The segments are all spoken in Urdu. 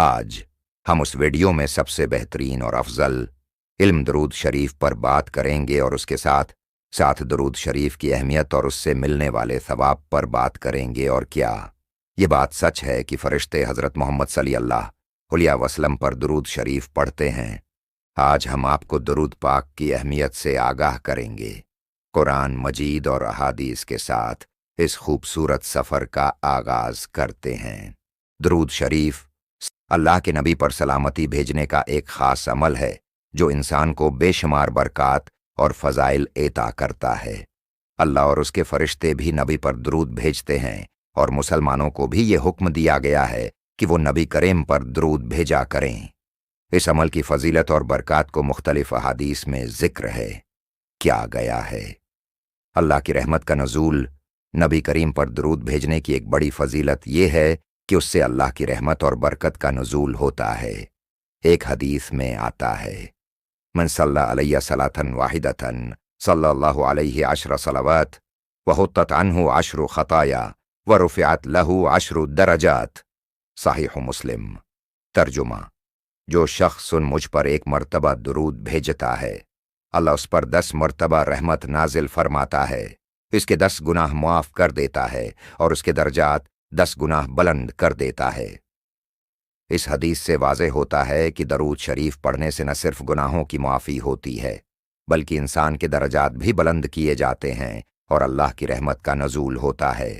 آج ہم اس ویڈیو میں سب سے بہترین اور افضل علم درود شریف پر بات کریں گے اور اس کے ساتھ ساتھ درود شریف کی اہمیت اور اس سے ملنے والے ثواب پر بات کریں گے۔ اور کیا یہ بات سچ ہے کہ فرشتے حضرت محمد صلی اللہ علیہ وسلم پر درود شریف پڑھتے ہیں؟ آج ہم آپ کو درود پاک کی اہمیت سے آگاہ کریں گے، قرآن مجید اور احادیث کے ساتھ اس خوبصورت سفر کا آغاز کرتے ہیں۔ درود شریف اللہ کے نبی پر سلامتی بھیجنے کا ایک خاص عمل ہے جو انسان کو بے شمار برکات اور فضائل عطا کرتا ہے۔ اللہ اور اس کے فرشتے بھی نبی پر درود بھیجتے ہیں اور مسلمانوں کو بھی یہ حکم دیا گیا ہے کہ وہ نبی کریم پر درود بھیجا کریں۔ اس عمل کی فضیلت اور برکات کو مختلف احادیث میں ذکر ہے کیا گیا ہے۔ اللہ کی رحمت کا نزول نبی کریم پر درود بھیجنے کی ایک بڑی فضیلت یہ ہے کہ اس سے اللہ کی رحمت اور برکت کا نزول ہوتا ہے۔ ایک حدیث میں آتا ہے، من صلی علیہ صلاۃً واحدۃً صلی اللہ علیہ عشر صلوات وحطت عنہ عشر خطایا ورفعت لہ عشر درجات، صحیح مسلم۔ ترجمہ: جو شخص مجھ پر ایک مرتبہ درود بھیجتا ہے، اللہ اس پر 10 مرتبہ رحمت نازل فرماتا ہے، اس کے 10 گناہ معاف کر دیتا ہے اور اس کے درجات 10 گناہ بلند کر دیتا ہے۔ اس حدیث سے واضح ہوتا ہے کہ درود شریف پڑھنے سے نہ صرف گناہوں کی معافی ہوتی ہے بلکہ انسان کے درجات بھی بلند کیے جاتے ہیں اور اللہ کی رحمت کا نزول ہوتا ہے۔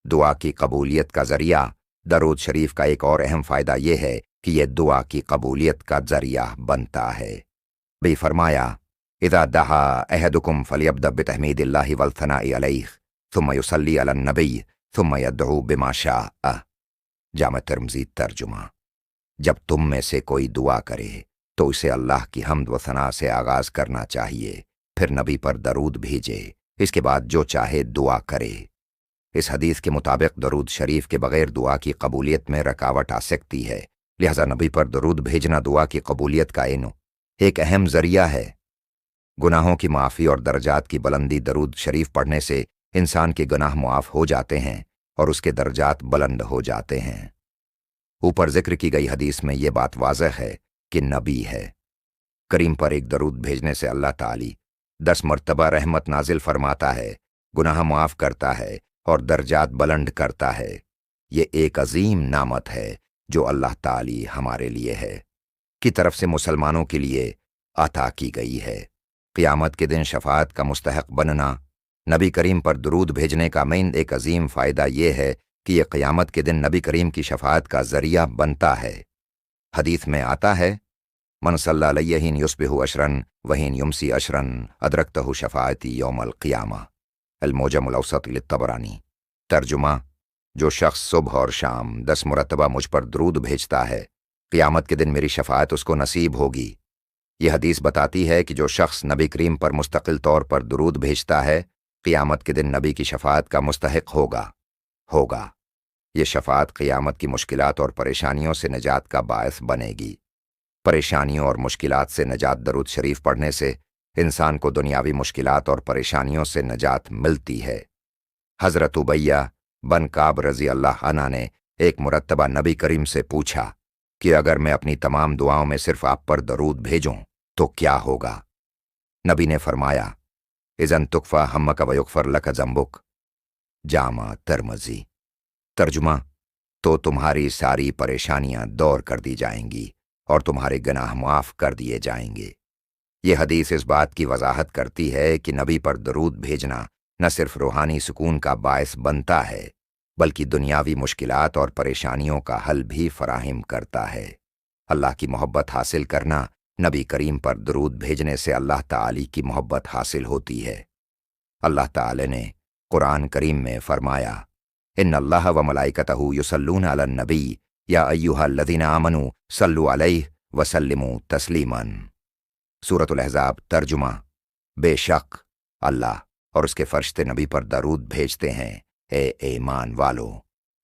دعا کی قبولیت کا ذریعہ درود شریف کا ایک اور اہم فائدہ یہ ہے کہ یہ دعا کی قبولیت کا ذریعہ بنتا ہے۔ بھی فرمایا، اذا دعا احدکم فلیبدأ بتحمید اللہ والثناء علیہ ثم یصلی علی النبی ثم یدعو بما شاء۔ جامع ترمذی۔ ترجمہ: جب تم میں سے کوئی دعا کرے تو اسے اللہ کی حمد و ثنا سے آغاز کرنا چاہیے، پھر نبی پر درود بھیجے، اس کے بعد جو چاہے دعا کرے۔ اس حدیث کے مطابق درود شریف کے بغیر دعا کی قبولیت میں رکاوٹ آ سکتی ہے، لہذا نبی پر درود بھیجنا دعا کی قبولیت کا ایک اہم ذریعہ ہے۔ گناہوں کی معافی اور درجات کی بلندی: درود شریف پڑھنے سے انسان کے گناہ معاف ہو جاتے ہیں اور اس کے درجات بلند ہو جاتے ہیں۔ اوپر ذکر کی گئی حدیث میں یہ بات واضح ہے کہ نبی ہے کریم پر ایک درود بھیجنے سے اللہ تعالی 10 مرتبہ رحمت نازل فرماتا ہے، گناہ معاف کرتا ہے اور درجات بلند کرتا ہے۔ یہ ایک عظیم نعمت ہے جو اللہ تعالی ہمارے لیے ہے کی طرف سے مسلمانوں کے لیے عطا کی گئی ہے۔ قیامت کے دن شفاعت کا مستحق بننا: نبی کریم پر درود بھیجنے کا ایک عظیم فائدہ یہ ہے کہ یہ قیامت کے دن نبی کریم کی شفاعت کا ذریعہ بنتا ہے۔ حدیث میں آتا ہے، من صلی علیہ حین یصبح عشراً وحین یمسی عشراً ادرکتہ شفاعتی یوم القیامہ، المعجم الاوسط للطبرانی۔ ترجمہ: جو شخص صبح اور شام 10 مرتبہ مجھ پر درود بھیجتا ہے، قیامت کے دن میری شفاعت اس کو نصیب ہوگی۔ یہ حدیث بتاتی ہے کہ جو شخص نبی کریم پر مستقل طور پر درود بھیجتا ہے، قیامت کے دن نبی کی شفاعت کا مستحق ہوگا۔ یہ شفاعت قیامت کی مشکلات اور پریشانیوں سے نجات کا باعث بنے گی۔ پریشانیوں اور مشکلات سے نجات: درود شریف پڑھنے سے انسان کو دنیاوی مشکلات اور پریشانیوں سے نجات ملتی ہے۔ حضرت ابیہ بن کعب رضی اللہ عنہ نے ایک مرتبہ نبی کریم سے پوچھا کہ اگر میں اپنی تمام دعاؤں میں صرف آپ پر درود بھیجوں تو کیا ہوگا؟ نبی نے فرمایا، اذن تکفی ہمک ویغفر لک ذنبک۔ جامع ترمذی۔ ترجمہ: تو تمہاری ساری پریشانیاں دور کر دی جائیں گی اور تمہارے گناہ معاف کر دیے جائیں گے۔ یہ حدیث اس بات کی وضاحت کرتی ہے کہ نبی پر درود بھیجنا نہ صرف روحانی سکون کا باعث بنتا ہے بلکہ دنیاوی مشکلات اور پریشانیوں کا حل بھی فراہم کرتا ہے۔ اللہ کی محبت حاصل کرنا: نبی کریم پر درود بھیجنے سے اللہ تعالی کی محبت حاصل ہوتی ہے۔ اللہ تعالی نے قرآن کریم میں فرمایا، ان اللہ و ملائکتہ یصلون علی النبی یا ایھا الذین آمنوا صلوا علیہ وسلموا تسلیما۔ سورۃ الاحزاب۔ ترجمہ: بے شک اللہ اور اس کے فرشتے نبی پر درود بھیجتے ہیں، اے ایمان والو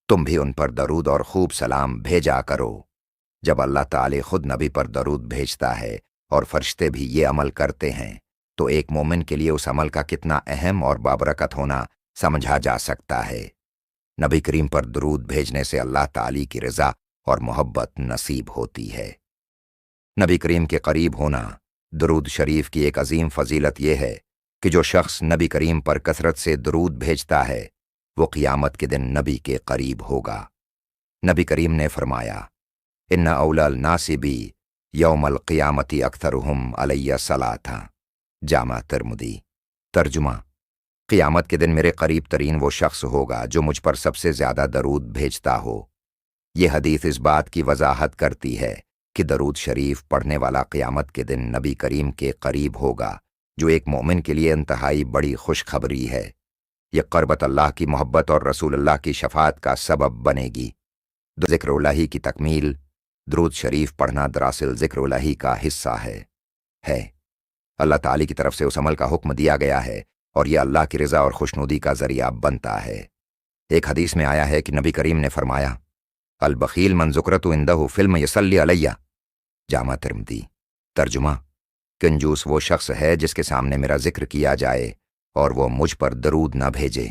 تم بھی ان پر درود اور خوب سلام بھیجا کرو۔ جب اللہ تعالی خود نبی پر درود بھیجتا ہے اور فرشتے بھی یہ عمل کرتے ہیں تو ایک مومن کے لیے اس عمل کا کتنا اہم اور بابرکت ہونا سمجھا جا سکتا ہے۔ نبی کریم پر درود بھیجنے سے اللہ تعالی کی رضا اور محبت نصیب ہوتی ہے۔ نبی کریم کے قریب ہونا، درود شریف کی ایک عظیم فضیلت یہ ہے کہ جو شخص نبی کریم پر کثرت سے درود بھیجتا ہے وہ قیامت کے دن نبی کے قریب ہوگا۔ نبی کریم نے فرمایا، ان اولی الناس بی یوم القیامت اکثرہم علی صلاۃ۔ جامع ترمذی۔ ترجمہ: قیامت کے دن میرے قریب ترین وہ شخص ہوگا جو مجھ پر سب سے زیادہ درود بھیجتا ہو۔ یہ حدیث اس بات کی وضاحت کرتی ہے کہ درود شریف پڑھنے والا قیامت کے دن نبی کریم کے قریب ہوگا، جو ایک مومن کے لیے انتہائی بڑی خوشخبری ہے۔ یہ قربت اللہ کی محبت اور رسول اللہ کی شفاعت کا سبب بنے گی۔ ذکر الہی کی تکمیل۔ درود شریف پڑھنا دراصل ذکر الہی کا حصہ ہے۔ اللہ تعالی کی طرف سے اس عمل کا حکم دیا گیا ہے اور یہ اللہ کی رضا اور خوشنودی کا ذریعہ بنتا ہے۔ ایک حدیث میں آیا ہے کہ نبی کریم نے فرمایا، البخیل من ذکرت عندہ فلم یصلی علیہ۔ جامع ترمذی۔ ترجمہ: کنجوس وہ شخص ہے جس کے سامنے میرا ذکر کیا جائے اور وہ مجھ پر درود نہ بھیجے۔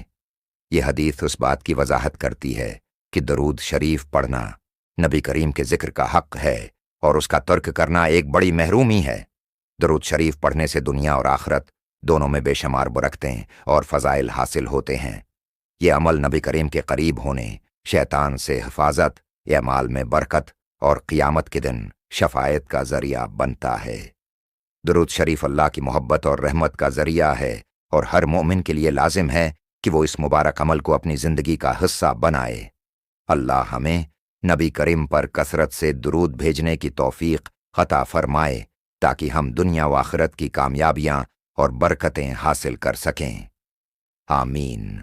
یہ حدیث اس بات کی وضاحت کرتی ہے کہ درود شریف پڑھنا نبی کریم کے ذکر کا حق ہے اور اس کا ترک کرنا ایک بڑی محرومی ہے۔ درود شریف پڑھنے سے دنیا اور آخرت دونوں میں بے شمار برکتیں اور فضائل حاصل ہوتے ہیں۔ یہ عمل نبی کریم کے قریب ہونے، شیطان سے حفاظت، اعمال میں برکت اور قیامت کے دن شفاعت کا ذریعہ بنتا ہے۔ درود شریف اللہ کی محبت اور رحمت کا ذریعہ ہے اور ہر مومن کے لیے لازم ہے کہ وہ اس مبارک عمل کو اپنی زندگی کا حصہ بنائے۔ اللہ ہمیں نبی کریم پر کثرت سے درود بھیجنے کی توفیق عطا فرمائے تاکہ ہم دنیا و آخرت کی کامیابیاں اور برکتیں حاصل کر سکیں۔ آمین۔